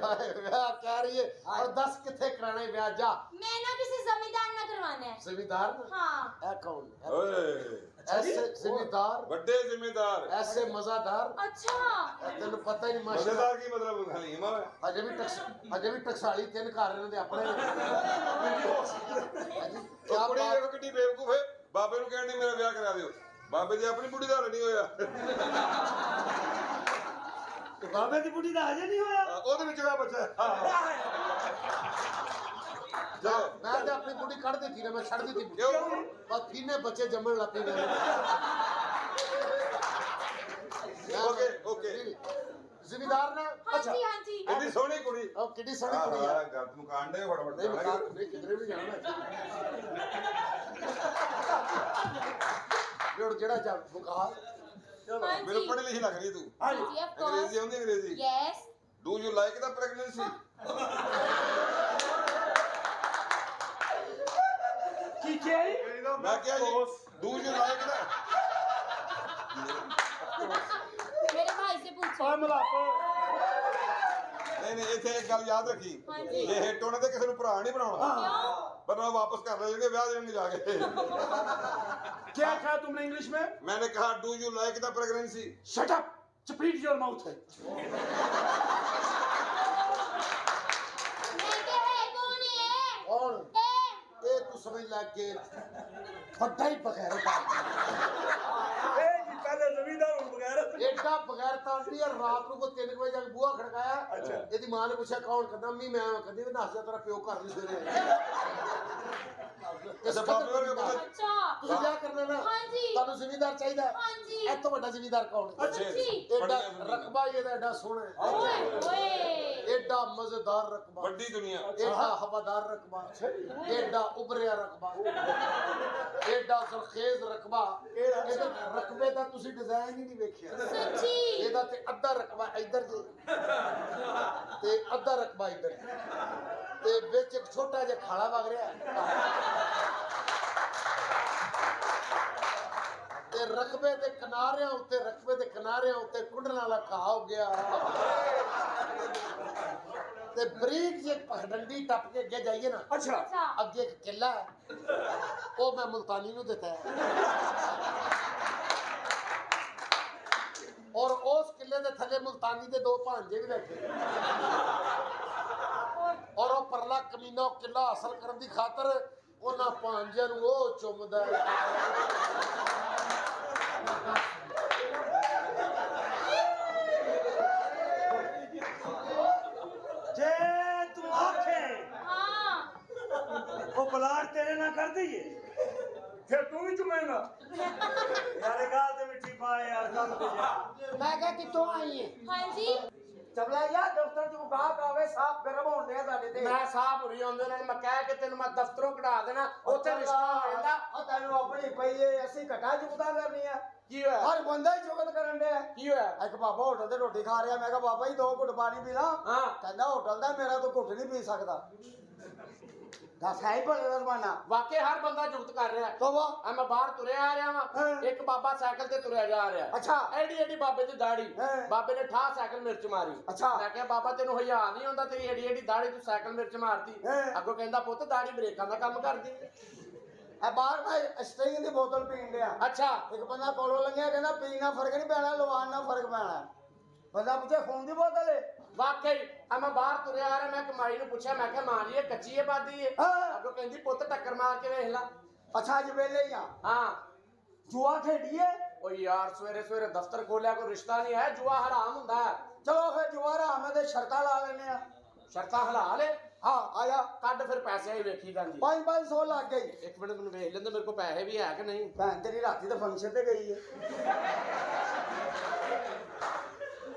कह रही है और 10 किथे कराने ब्याह जा मैं ना किसी जमींदार ना करवाना है जमींदार हाँ है कौन ओए ऐसे जमींदार बड़े जिम्मेदार ऐसे मजादार अच्छा तेन पता ही नहीं माशा मजेदार की मतलब हलीमा है अजे भी टकसाली 3 घर ने अपने क्या कुड़ी देखो कितनी बेवकूफ है बाबे नु कहने मेरा ब्याह करा दियो बाबे जी अपनी बुढ़ी दा हल नहीं होया बाबे की बुढ़ी दा हजे नहीं होया ओदे विच दा बच्चा मैं तो अपनी बुढ़ी कट दी थी ना मैं छड़ दी थी क्यों बस तीने बच्चे जमन लग पी ओके ओके जिम्मेदार ना हाँ जी हाँ जी कितनी सोहनी कुड़ी अब कितनी सोहनी कुड़ी है घर तू कांड दे फटाफट नहीं मकान नहीं किधरे भी जाना जोड़ जेड़ा जा बुखार हाँ मेरे जी पढ़ी लिखी लग रही तू हाँ जी of course अंग्रेजी आਉਂਦੀ अंग्रेजी yes do you like the pregnancy की क्या मैं क्या डू यू लाइक द मेरे भाई से पूछो ओए मलापो नहीं इथे एक गल याद रखी हाँ जी ये हिट होने ते किसी नु भरा नहीं बनाउणा क्यों वरना वापस कर लेंगे ब्याह देंगे जाके क्या कहा तुमने इंग्लिश में मैंने कहा do you like the pregnancy shut up speed your mouth है मैं क्या है कौन है और ए ये तू समझ लग के बड़ा ही बगैर ए जी पहले जमींदार हूं बगैर एडा बगैर तांडी और रात को 3 बजे जाके बूहा खड़काया अच्छा ਇਹਦੀ ਮਾਂ ਨੇ ਪੁੱਛਿਆ ਕੌਣ ਕਹਿੰਦਾ ਮੰਮੀ ਮੈਂ ਕਹਿੰਦੀ ਨੱਸ ਜਾ ਤੇਰਾ ਪਿਓ ਘਰ ਨਹੀਂ ਸਵੇਰੇ ਅੱਛਾ ਬਾਬੇ ਵਰਗੇ ਬੰਦੇ अच्छा ਤੁਸੀਂ ਵਿਆਹ ਕਰਨਾ ਨਾ हाँ ਜੀ ਤੁਹਾਨੂੰ ਜ਼ਿਮੀਂਦਾਰ ਚਾਹੀਦਾ हाँ जी ਇਹ ਤੋਂ ਵੱਡਾ ਜ਼ਿਮੀਂਦਾਰ ਕੌਣ ਹੈ ਅੱਛੇ जी ਐਡਾ ਰਕਬਾ ਇਹਦਾ ਐਡਾ ਸੋਹਣਾ ਹੈ ओए ओए ਐਡਾ ਮਜ਼ੇਦਾਰ ਰਕਬਾ ਵੱਡੀ ਦੁਨੀਆ ਐਡਾ ਹਵਾਦਾਰ ਰਕਬਾ ਐਡਾ ਉਭਰਿਆ ਰਕਬਾ ਐਡਾ ਸਰਖੇਜ਼ ਰਕਬਾ ਇਹਦੇ ਰਕਬੇ ਦਾ ਤੁਸੀਂ ਡਿਜ਼ਾਈਨ ਹੀ ਨਹੀਂ ਵੇਖਿਆ सच्ची ਇਹਦਾ ਤੇ ਅੱਧਾ ਰਕਬਾ ਇੱਧਰ ਜੇ ਤੇ ਅੱਧਾ ਰਕਬਾ ਇੱਧਰ ਤੇ ਵਿੱਚ ਇੱਕ ਛੋਟਾ ਜਿਹਾ ਖਾਲਾ ਵਗ ਰਿਹਾ ਤੇ ਰਕਬੇ ਦੇ ਕਿਨਾਰਿਆਂ ਉੱਤੇ ਕੁੰਡਣ ਵਾਲਾ ਘਾਹ ਹੋ ਗਿਆ ਤੇ ਬਰੀਕ ਜਿਹੀ ਪਖਡੰਡੀ ਟੱਪ ਕੇ ਅੱਗੇ ਜਾਈਏ ਨਾ अच्छा अच्छा ਅੱਗੇ ਇੱਕ ਕਿਲਾ ਹੈ ਉਹ ਮੈਂ ਮੁਲਤਾਨੀ ਨੂੰ ਦਿੱਤਾ ਹੈ ਔਰ ਉਸ ਕਿਲੇ ਦੇ ਥੱਲੇ ਮੁਲਤਾਨੀ ਦੇ 2 ਭਾਂਜੇ ਵੀ ਬੈਠੇ ਔਰ ਉਹ ਪਰਲਾ ਕਮੀਨਾ ਉਹ ਕਿਲਾ ਹਾਸਲ ਕਰਨ ਦੀ ਖਾਤਰ ਉਹਨਾਂ ਭਾਂਜਿਆਂ ਨੂੰ ਉਹ ਚੁੰਮਦਾ ਹੈ जे तू आखे हाँ वो पलाट तेरे ना कर दी फिर तू ही चुमेगा यार गाल ते मिट्टी पाए यार काम पे जा ਮੈਂ ਕਿਹਾ ਕਿੱਥੋਂ ਆਈ ਹੈ हाँ जी ਚਬਲਾ ਯਾਰ ਦਫ਼ਤਰ ਚ ਗਾਹਕ ਆਵੇ ਸਾਫ ਗਰਮ ਹੋਣ ਦੇ ਸਾਡੇ ਤੇ ਮੈਂ ਸਾਹ ਭੁਰੀ ਆਉਂਦੇ ਉਹਨਾਂ ਨੇ ਮੈਂ ਕਹਿ ਕੇ ਤੈਨੂੰ ਮੈਂ ਦਫ਼ਤਰੋਂ ਕਢਾ ਦੇਣਾ ਉੱਥੇ ਰਿਸ਼ਤਾ ਹੋ ਜਾਂਦਾ ਉਹ ਤੈਨੂੰ ਆਪਣੀ ਪਈ ਏ ਅਸੀਂ ਘਟਾ ਚੁਕਤਾ ਕਰਨੀ ਆ ਕੀ ਹੋਇਆ ਹਰ ਬੰਦਾ ਹੀ ਚੁਗਤ ਕਰਨ ਡਿਆ ਕੀ ਹੋਇਆ ਇੱਕ ਬਾਬਾ ਹੋਟਲ ਤੇ ਰੋਟੀ ਖਾ ਰਿਹਾ ਮੈਂ ਕਿਹਾ ਬਾਬਾ ਜੀ 2 ਘੁੱਟ ਪਾਣੀ ਪੀ ਲਾ ਹਾਂ ਕਹਿੰਦਾ ਹੋਟਲ ਦਾ ਮੇਰਾ ਤਾਂ ਘੁੱਟ ਨਹੀਂ ਪੀ ਸਕਦਾ ਦੱਸ ਹੈ ਹੀ ਭਲੇ ਦਾ ਜ਼ਮਾਨਾ ਵਾਕਈ ਹਰ ਬੰਦਾ ਜੁਗਤ ਕਰ ਰਿਹਾ ਤੋਬਾ ਆ ਮੈਂ ਬਾਹਰ ਤੁਰਿਆ ਆ ਰਿਹਾ ਹਾਂ। ਵਾਂ ਇੱਕ ਬਾਬਾ ਸਾਈਕਲ ਤੇ ਤੁਰਿਆ ਜਾ ਰਿਹਾ ਅੱਛਾ ਐਡੀ ਐਡੀ ਬਾਬੇ ਦੀ ਦਾੜੀ ਹਾਂ। ਬਾਬੇ ਨੇ ਠਾ ਸਾਈਕਲ ਮਿਰਚ ਮਾਰੀ ਅੱਛਾ। ਮੈਂ ਕਿਹਾ ਬਾਬਾ ਤੈਨੂੰ ਹਿਆ ਨਹੀਂ ਹੁੰਦਾ ਤੇਰੀ ਐਡੀ ਐਡੀ ਦਾੜੀ ਤੂੰ ਸਾਈਕਲ ਮਿਰਚ ਮਾਰਦੀ ਹਾਂ। ਅੱਗੋਂ ਕਹਿੰਦਾ ਪੁੱਤ ਦਾੜੀ ਬ੍ਰੇਕਾਂ ਦਾ ਕੰਮ ਕਰਦੀ ਇਹ ਬਾਹਰ ਮੈਂ ਸਟਿੰਗ ਦੀ ਬੋਤਲ ਪੀਣ ਡਿਆ ਅੱਛਾ ਇੱਕ ਬੰਦਾ ਕੋਲੋਂ ਲੰਘਿਆ ਕਹਿੰਦਾ ਪੀਣ ਨਾਲ ਫਰਕ ਨਹੀਂ ਪੈਣਾ ਲਵਾਨ ਨਾਲ ਫਰਕ ਪੈਣਾ ਬੰਦਾ ਪੁੱਛੇ ਖੂਨ ਦੀ ਬੋਤਲ ਏ ਵਾਕਈ ਆ ਮੈਂ ਬਾਹਰ ਤੁਰਿਆ ਆ ਰਿਹਾ ਮੈਂ ਕਮਾਈ ਨੂੰ ਪੁੱਛਿਆ ਮੈਂ ਕਿਹਾ ਮਾਂ ਜੀ ਇਹ ਕੱਚੀ ਹੈ ਬਾਦੀ ਹੈ ਹਾਂ। ਅੱਗੋਂ ਕਹਿੰਦੀ ਪੁੱਤ ਟੱਕਰ ਮਾਰ ਕੇ ਵੇਖ ਲੈ ਅੱਛਾ ਅੱਜ ਵੇਲੇ ਹੀ ਆ ਹਾਂ ਜੂਆ ਖੇਡੀਏ ਓ ਯਾਰ ਸਵੇਰੇ ਸਵੇਰੇ ਦਫ਼ਤਰ ਖੋਲਿਆ ਕੋਈ ਰਿਸ਼ਤਾ ਨਹੀਂ ਹੈ ਜੂਆ ਹਰਾਮ ਹੁੰਦਾ ਹੈ ਚਲੋ ਫਿਰ ਜੂਆ ਹਰਾਮ ਦੇ ਸ਼ਰਤਾਂ ਲਾ ਲੈਨੇ ਆ ਸ਼ਰਤਾਂ ਹਲਾਲ ਹੈ ਹਾਂ ਆਇਆ ਕੱਢ ਫਿਰ ਪੈਸੇ ਹੀ ਵੇਖੀ ਜਾਂਦੀ 500 ਲੱਗ ਗਈ ਇੱਕ ਮਿੰਟ ਮੈਨੂੰ ਵੇਖ ਲੈਂਦੇ ਮੇਰੇ ਕੋਲ ਪੈਸੇ ਵੀ ਹੈ ਕਿ ਨਹੀਂ ਭੈਣ ਤੇਰੀ ਰਾਤੀ ਤਾਂ ਫੰਕਸ਼ਨ ਤੇ ਗਈ ਏ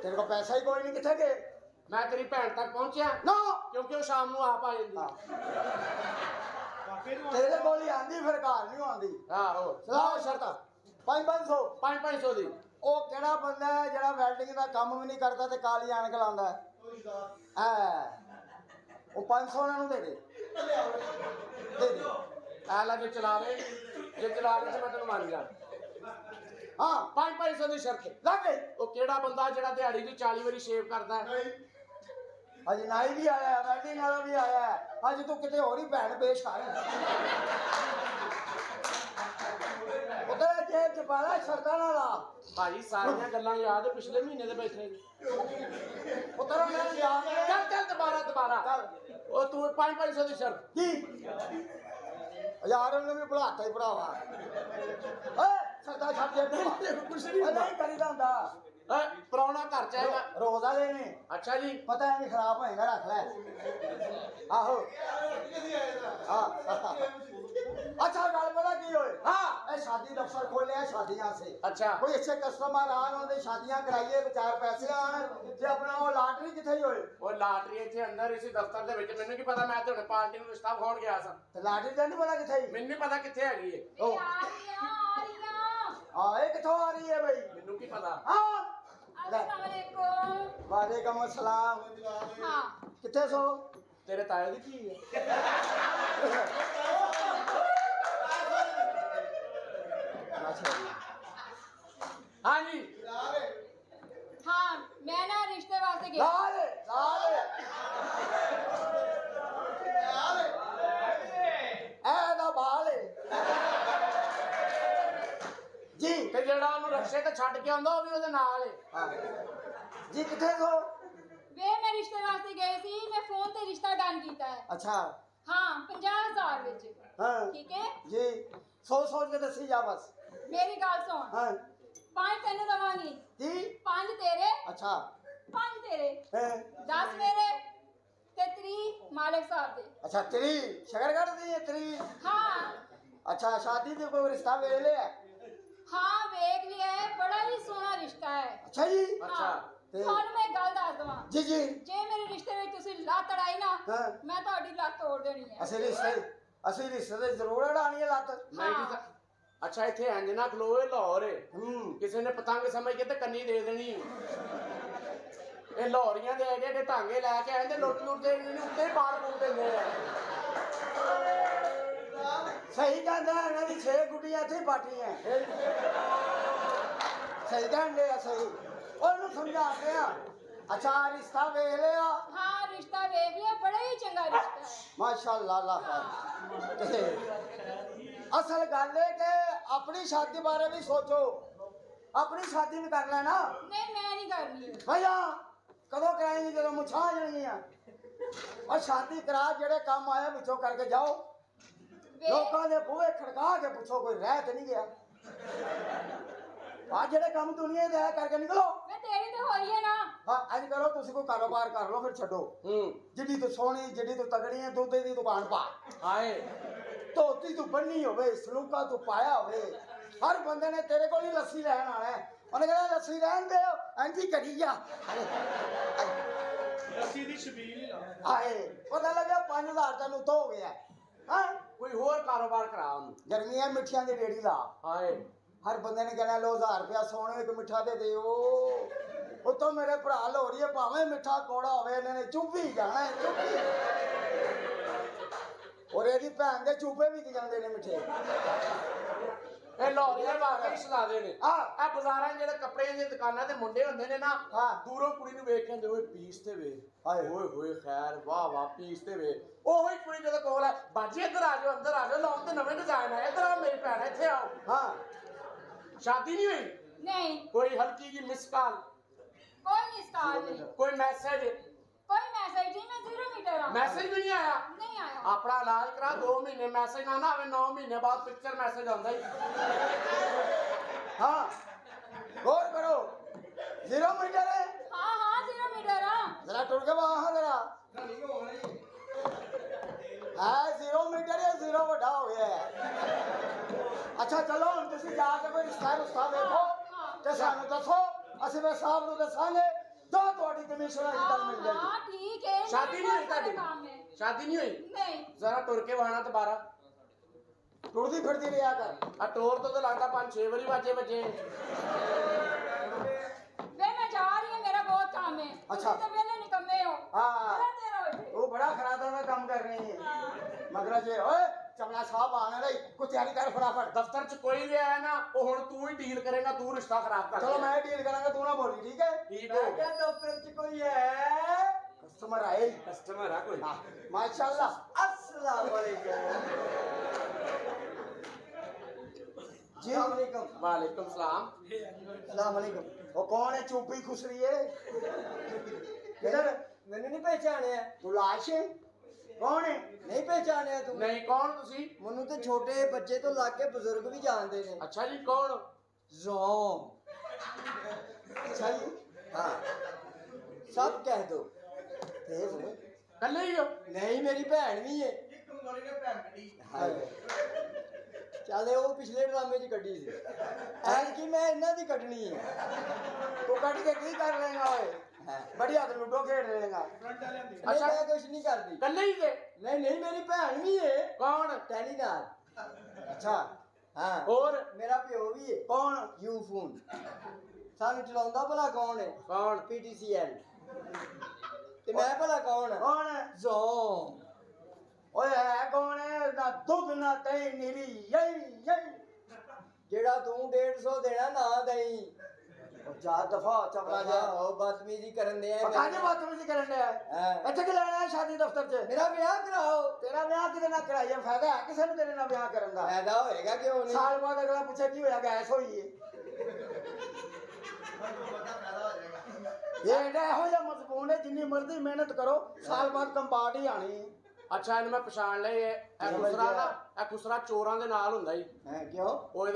ਤੇਰੇ ਕੋਲ ਪੈਸਾ ਹੀ ਕੋਈ ਨਹੀਂ ਕਿੱਥੇ ਗਏ ਮੈਂ ਤੇਰੀ ਭੈਣ ਤੱਕ ਪਹੁੰਚਿਆ ਨਾ ਕਿਉਂਕਿ ਉਹ ਸ਼ਾਮ ਨੂੰ ਆਪ ਆ ਜਾਂਦੀ ਤੇਰੇ ਕੋਲ ਹੀ ਆਂਦੀ ਫਿਰ ਘਰ ਨਹੀਂ ਆਉਂਦੀ ਆਹੋ ਸਲਾਹ ਸ਼ਰਤਾਂ 500 500 ਦੀ ਉਹ ਕਿਹੜਾ ਬੰਦਾ ਹੈ ਜਿਹੜਾ ਵੈਲਡਿੰਗ ਦਾ ਕੰਮ ਵੀ ਨਹੀਂ ਕਰਦਾ ਤੇ ਕਾਲੀ ਐਨਕ ਲਾਉਂਦਾ ਹੈ ਉਹ 500 ਉਹਨਾਂ ਨੂੰ ਦੇ ਦੇ ਆ ਲਾ ਜੇ ਚਲਾਵੇ ਜੇ ਚਲਾਵੇ ਤੇ ਮੈਂ ਤੈਨੂੰ ਮੰਨ ਜਾ ਹਾਂ 500 ਦੀ ਸ਼ਰਤ ਲੱਗ ਗਈ ਉਹ ਕਿਹੜਾ ਬੰਦਾ ਜਿਹੜਾ ਦਿਹਾੜੀ ਦੀ 40 ਵਾਰੀ ਸ਼ੇਵ ਕਰਦਾ ਹੈ ਅੱਜ ਨਾਈ ਵੀ ਆਇਆ, ਵੈਲਡਿੰਗ ਵਾਲਾ ਵੀ ਆਇਆ, ਅੱਜ ਤੂੰ ਕਿਤੇ ਹੋਰ ਹੀ ਭੈਣ ਪੇਸ਼ ਕਰ। ਉਹਦੇ ਜੇਬ ਚ ਪਾਲਾ ਸ਼ਰਤਾਂ ਨਾਲ ਆ। ਭਾਜੀ ਸਾਰੀਆਂ ਗੱਲਾਂ ਯਾਦ ਪਿਛਲੇ ਮਹੀਨੇ ਦੇ ਬੈਠੇ ਉਤਰ ਮੈਂ ਜਾ ਚੱਲ ਦੁਬਾਰਾ ਉਹ ਤੂੰ 500 ਦੀ ਸ਼ਰਤ ਕੀ ਯਾਰ ਉਹਨੇ ਵੀ ਭੁਲਾਤਾ ਹੀ ਭਰਾਵਾ। ਓਏ ਸਰਦਾ ਛੱਡ ਦੇ ਕੁਛ ਨਹੀਂ ਹੁੰਦਾ। ਨਹੀਂ ਕਰੀਦਾ ਹੁੰਦਾ। ਪ੍ਰਾਹੁਣਾ ਘਰ ਚ ਆਏਗਾ ਰੋਜ਼ ਵਾਲੇ ਨੇ ਅੱਛਾ ਜੀ ਪਤਾ ਨਹੀਂ ਖਰਾਬ ਹੋਏਗਾ, ਰੱਖ ਲੈ। ਆਹੋ अच्छा गल पता की होए हाँ ए शादी दफ्तर खोले शादियां से अच्छा कोई अच्छे कस्टमर आन उन्हें शादियां कराइए चार पैसे आन जे अपना वो लॉटरी किथे होए वो लॉटरी ਇੱਥੇ ਅੰਦਰ ਇਸੇ ਦਫ਼ਤਰ ਦੇ ਵਿੱਚ ਮੈਨੂੰ ਕੀ ਪਤਾ ਮੈਂ ਤੇ ਹੁਣ ਪਾਰਟੀ ਨੂੰ ਰਿਸ਼ਤਾ ਖਾਣ ਗਿਆ ਸਾਂ ਤੇ ਲਾਟਰੀ ਦਾ ਨਹੀਂ ਪਤਾ ਕਿਥੇ ਮੈਨੂੰ ਨਹੀਂ ਪਤਾ ਕਿੱਥੇ ਹੈਗੀ ਏ ਇਹ ਆ ਰਹੀਆਂ हां ये किथों आ रही है भाई ਮੈਨੂੰ ਕੀ पता हां अस्सलाम वालेकुम। वालेकुम अस्सलाम हाँ किथे सो ਤੇਰੇ ਤਾਏ ਦੀ ਕੀ ਹੈ हाँ जी हाँ मैं ना रिश्ते वास्ते गई लाल लाल ए दा बाल जी ਤੇ ਜਿਹੜਾ ਉਹਨੂੰ ਰਕਸ਼ੇ ਤੇ ਛੱਡ ਕੇ ਆਉਂਦਾ ਉਹ ਵੀ ਉਹਦੇ ਨਾਲ ਏ हाँ जी किथे सो वे मैं रिश्ते वास्ते गई थी मैं फोन ते रिश्ता डन कीता है अच्छा हाँ 50,000 विच हाँ ठीक है जी सोच सोच के दसी जा बस मेरी गल सुन हाँ 5 तेन दवांगी जी 5 तेरे अच्छा 5 तेरे हैं 10 मेरे ते 3 मालिक साहब दे अच्छा तेरी शगर कर दी है तेरी हाँ अच्छा शादी दे कोई रिश्ता वेख लिया हाँ वेख लिया है बड़ा ही सोहना रिश्ता है अच्छा जी अच्छा ਤੇ- ਤੁਹਾਨੂੰ ਮੈਂ ਗੱਲ ਦੱਸ ਦਵਾਂ जी जी ਜੇ ਮੇਰੇ ਰਿਸ਼ਤੇ ਵਿੱਚ ਤੁਸੀਂ ਲੱਤ ਅੜਾਈ ਨਾ ਹਾਂ ਮੈਂ ਤੁਹਾਡੀ ਲੱਤ ਤੋੜ ਦੇਣੀ ਹੈ ਅਸੀਂ ਰਿਸ਼ਤੇ ਦੇ ਜ਼ਰੂਰ ਅੜਾਣੀ ਹੈ ਲੱਤ ਨਹੀਂ ਜੀ ਤਾਂ- ਅੱਛਾ ਇੱਥੇ ਇੰਜ ਨਾ ਖਲੋਏ ਲਾਹੌਰ ਏ ਕਿਸੇ ਨੇ ਪਤੰਗ ਸਮਝ ਕੇ ਤੇ ਕੰਨੀ ਦੇ ਦੇਣੀ ਇਹ ਲਾਹੌਰੀਆਂ ਦੇ ਐਡੇ ਢਾਂਗੇ ਲੈ ਕੇ ਆਏ ਤੇ ਲੁੱਟ ਲੁੱਟ ਦੇ ਇਹਨੂੰ ਉੱਤੇ ਬਾੜ ਪੂਰ ਦਿੰਦੇ ਆ ਸਹੀ ਕਹਿੰਦਾ ਇਹਨਾਂ ਦੀ 6 ਗੁੱਡੀਆਂ ਇੱਥੇ ਪਾਟੀਆਂ ਸਹੀ ਕਹਿੰਦੇ ਆ ਸਹੀ ਉਹਨੂੰ ਸਮਝਾਉਂਦੇ ਆ ਅੱਛਾ ਰਿਸ਼ਤਾ ਵੇਖ ਲਿਆ ਹਾਂ ਰਿਸ਼ਤਾ ਵੇਖ ਲਿਆ ਬੜਾ ਹੀ ਚੰਗਾ ਰਿਸ਼ਤਾ ਹੈ ਮਾਸ਼ਾਅੱਲਾ ਅੱਲਾਹ ਤੇ ਅਸਲ ਗੱਲ ਹੈ ਕਿ ਆਪਣੀ ਸ਼ਾਦੀ ਬਾਰੇ ਵੀ ਸੋਚੋ ਆਪਣੀ ਸ਼ਾਦੀ ਵੀ ਕਰ ਲੈਣਾ ਨਹੀਂ ਮੈਂ ਨਹੀਂ ਕਰਨੀ ਭਈਆ ਕਦੋਂ ਕਰਾਏਂਗੇ ਜਦੋਂ ਮੁੱਛਾਂ ਆ ਜਾਣਗੀਆਂ ਔਰ ਸ਼ਾਦੀ ਕਰਾ ਜਿਹੜੇ ਕੰਮ ਆਇਆ ਵਿੱਚੋਂ ਕਰਕੇ ਜਾਓ ਲੋਕਾਂ ਦੇ ਬੂਹੇ ਖੜਕਾ ਕੇ ਪੁੱਛੋ ਕੋਈ ਰਹਿ ਤੇ ਨਹੀਂ ਗਿਆ ਆ ਜਿਹੜੇ ਕੰਮ ਦੁਨੀਆ ਦੇ ਆ ਕਰਕੇ ਨਿਕਲੋ ਮੈਂ ਤੇਰੀ ਤੇ ਹੋਈ ਹੈ ਨਾ ਹਾਂ ਅੱਜ ਕਰੋ ਤੁਸੀਂ ਕੋਈ ਕਾਰੋਬਾਰ ਕਰ ਲਓ ਫਿਰ ਛੱਡੋ ਜਿੱਡੀ ਤੂੰ ਸੋਹਣੀ ਜਿੱਡੀ ਤੂੰ ਤਗੜੀ ਹੈ ਦੁੱਧ ਦੀ ਦੁਕਾਨ ਪਾ ਹਾਏ ਧੋਤੀ ਤੂੰ ਬੰਨੀ ਹੋਵੇ ਸਲੂਕਾ ਤੂੰ ਪਾਇਆ ਹੋਵੇ ਹਰ ਬੰਦੇ ਨੇ ਤੇਰੇ ਕੋਲ ਹੀ ਲੱਸੀ ਲੈਣ ਆਣਾ ਹੈ ਉਹਨੇ ਕਹਿੰਦਾ ਲੱਸੀ ਰਹਿਣ ਦਿਓ ਐਂਟੀ ਕਰੀ ਜਾ ਲੱਸੀ ਦੀ ਛਬੀਲ ਹੀ ਲਾ ਆਏ ਪਤਾ ਲੱਗਾ 5000 ਤੈਨੂੰ ਤੋਂ ਹੋ ਗਿਆ ਹਾਂ ਕੋਈ ਹੋਰ ਕਾਰੋਬਾਰ ਕਰਾ ਉਹਨੂੰ ਗਰਮੀਆਂ ਮਿੱਠੀਆਂ ਦੀ ਰੇੜੀ ਲਾ ਹਾਏ ਹਰ ਬੰਦੇ ਨੇ ਕਹਿਣਾ ਲੋ 1000 ਰੁਪਇਆ ਸੋਹਣੇ ਇੱਕ ਮਿੱਠਾ ਦੇ ਦਿਓ ਉਤੋਂ ਮੇਰੇ ਭਰਾ ਲੋਰੀ ਹੈ ਭਾਵੇਂ ਮਿੱਠਾ ਕੋੜਾ ਹੋਵੇ ਇਹਨਾਂ ਨੇ ਚੁੱਭੀ ਜਾਣਾ ਹੈ ਚੁੱਭੀ ਔਰ ਇਹਦੀ ਭੈਣ ਦੇ ਚੂਪੇ ਵੀ ਕੀ ਜਾਂਦੇ ਨੇ ਮਿੱਠੇ ਇਹ ਲਾਹੌਰੀਆਂ ਵਾਕਈ ਸਲਾਦੇ ਨੇ ਆ ਇਹ ਬਾਜ਼ਾਰਾਂ 'ਚ ਜਿਹੜੇ ਕੱਪੜਿਆਂ ਦੀਆਂ ਦੁਕਾਨਾਂ ਤੇ ਮੁੰਡੇ ਹੁੰਦੇ ਨੇ ਨਾ ਹਾਂ। ਦੂਰੋਂ ਕੁੜੀ ਨੂੰ ਵੇਖ ਕੇ ਕਹਿੰਦੇ ਓਏ ਪੀਸ ਤੇ ਵੇ ਹਾਏ। ਓਏ ਹੋਏ ਖੈਰ ਵਾਹ ਵਾਹ ਪੀਸ ਤੇ ਵੇ ਉਹੀ ਕੁੜੀ ਜਦੋਂ ਕੋਲ ਹੈ ਬਾਜੀ ਇੱਧਰ ਆ ਜਾਓ ਅੰਦਰ ਆ ਜਾਓ ਲਾਉਣ ਤੇ ਨਵੇਂ ਡਿਜ਼ਾਈਨ ਆਏ ਇੱਧਰ ਆ ਮੇਰੀ ਭੈਣ ਇੱਥੇ ਆਓ ਹਾਂ ਸ਼ਾਦੀ ਨਹੀਂ ਹੋਈ ਨਹੀਂ ਕੋਈ ਹਲਕੀ ਜੀ ਮਿਸ ਕਾਲ ਕੋਈ ਨਹੀਂ ਸਟਾਰ ਨਹੀਂ ਕੋਈ ਮੈਸੇਜ ਕੋਈ ਮੈਸੇਜ ਨਹੀਂ ਮੈਂ 0 ਮੀਟਰ ਆ ਮੈਸੇਜ ਵੀ ਨਹੀਂ ਆਇਆ ਨਹੀਂ ਆਇਆ ਆਪਣਾ ਇਲਾਜ ਕਰਾ 2 ਮਹੀਨੇ ਮੈਸੇਜ ਨਾ ਨਾ ਆਵੇ 9 ਮਹੀਨੇ ਬਾਅਦ ਪਿਕਚਰ ਮੈਸੇਜ ਆਉਂਦਾ ਹੀ ਹਾਂ ਗੌਰ ਕਰੋ 0 ਮੀਟਰ ਹੈ ਹਾਂ ਹਾਂ 0 ਮੀਟਰ ਆ जरा टुट के वहां जरा हाँ 0 मीटर या 0 बड़ा हो गया है अच्छा चलो हम तुसी जाके कोई रिश्ता रुश्ता देखो ते सानू दसो ਅਸੀਂ ਵੇ ਸਾਹਿਬ ਨੂੰ ਦੱਸਾਂਗੇ ਜੋ ਤੁਹਾਡੀ ਕਮਿਸ਼ਨ ਅੱਜ ਕੱਲ ਮਿਲ ਜਾਏਗੀ ਹਾਂ ਠੀਕ ਹੈ शादी नहीं हुई काम ਤੁਹਾਡੀ है शादी नहीं हुई नहीं जरा टुर के वहां दोबारा ਟੁਰਦੀ ਫਿਰਦੀ ਰਿਹਾ ਕਰ आ टोर तो लगता 5-6 बारी बाजे बजे वे मैं जा रही हूं मेरा बहुत काम है अच्छा। तुम तो वेले निकम्मे हो हाँ। मेरा तेरा हो ਉਹ ਬੜਾ ਖਰਾਦਾ ਦਾ ਕੰਮ ਕਰ ਰਹੀ ਹੈ ਮਗਰ ਜੇ ਓਏ ਚਮਲਾ ਸਾਹਿਬ ਆਣੇ ਲਈ ਕੋਈ ਤਿਆਰੀ ਕਰ ਫਟਾਫਟ दफ्तर च कोई भी आया ना वो हुण तू ही डील करेगा तू रिश्ता खराब कर ਚਲੋ ਮੈਂ ਡੀਲ ਕਰਾਂਗਾ ਤੂੰ ਨਾ ਬੋਲੀ ਠੀਕ ਹੈ ठीक हो गया ਦਫ਼ਤਰ ਚ ਕੋਈ ਹੈ कस्टमर आए कस्टमर है कोई? हाँ, माशाल्लाह अस्सलाम वालेकुम जी वालेकुम सलाम। अस्सलाम वालेकुम। वो कौन है चुप्पी खुश रही है किधर मैंने नहीं पहचाने तू लाश है कौन है नहीं पहचाने तू नहीं कौन तुसी? मनु तो छोटे बच्चे तो लाके बुजुर्ग भी जानते ने अच्छा जी कौन? जोम अच्छा जी हाँ सब कह दो तेज हो। कल्ले ही हो? नहीं मेरी भैन भी है हाँ। ਚੱਲ ਉਹ ਪਿਛਲੇ ਡਰਾਮੇ 'ਚ ਕੱਢੀ ਸੀ ਐਤਕੀ ਮੈਂ ਇਹਨਾਂ ਦੀ ਕੱਢਣੀ ਹੈ तू कट के की कर लेगा ओए ਹਾਂ बढ़िया तो लूडो खेल लेगा ਨਹੀਂ ਮੈਂ ਕੁਛ ਨਹੀਂ ਕਰਦੀ कल्ले ही थे? ਨਹੀਂ ਨਹੀਂ ਮੇਰੀ ਭੈਣ ਵੀ ਹੈ कौन? ਟੈਲੀ ਨਾਲ अच्छा ਹਾਂ और ਮੇਰਾ ਪਿਓ ਵੀ ਹੈ कौन ਯੂ ਫੋਨ ਸਾਨੂੰ ਚਲਾਉਂਦਾ ਭਲਾ ਕੌਣ ਹੈ कौन? PTCL ਤੇ ਮੈਂ ਭਲਾ ਕੌਣ ਹਾਂ कौन है ਜ਼ੋਮ ओए है कौन है ना दूध ना दही नीली यही यही ਜਿਹੜਾ ਤੂੰ 150 ਦੇਣਾ ਨਾ ਦੇਈ जा दफा चपला जा ਉਹ ਬਦਤਮੀਜ਼ੀ ਕਰਨ ਦੇ पका के बदतमीजी करन दे ਹਾਂ ਇੱਥੇ ਕਿ ਲੈਣਾ ਹੈ ਸ਼ਾਦੀ ਦਫ਼ਤਰ 'ਚ ਮੇਰਾ ਵਿਆਹ ਕਰਾਓ ਤੇਰਾ ਵਿਆਹ ਕਿਤੇ ਨਾ ਕਰਾਈਏ ਫਾਇਦਾ ਹੈ ਕਿਸੇ ਨੂੰ ਤੇਰੇ ਨਾਲ ਵਿਆਹ ਕਰਨ ਦਾ ਫਾਇਦਾ ਹੋਏਗਾ ਕਿਉਂ ਨਹੀਂ ਸਾਲ ਬਾਅਦ ਅਗਲਾ ਪੁੱਛੇ ਕੀ ਹੋਇਆ ਗੈਸ ਹੋਈ ਏ ਇਹ ਜਿਹੜਾ ਇਹੋ ਜਿਹਾ ਮਜ਼ਬੂਨ ਹੈ ਜਿੰਨੀ ਮਰਜ਼ੀ ਮਿਹਨਤ ਕਰੋ ਸਾਲ ਬਾਅਦ ਕੰਪਾਰਟ ਹੀ ਆਣੀ ਹੈ ਅੱਛਾ ਇਹਨੂੰ ਮੈਂ ਪਛਾਣ ਲਿਆ ਇਹ ਖੁਸਰਾ ਨਾ ਇਹ ਖੁਸਰਾ ਚੋਰਾਂ ਦੇ ਨਾਲ ਹੁੰਦਾ ਹੀ ਹੈ ਕਿਉਂ ਉਹ ਇਹਦੇ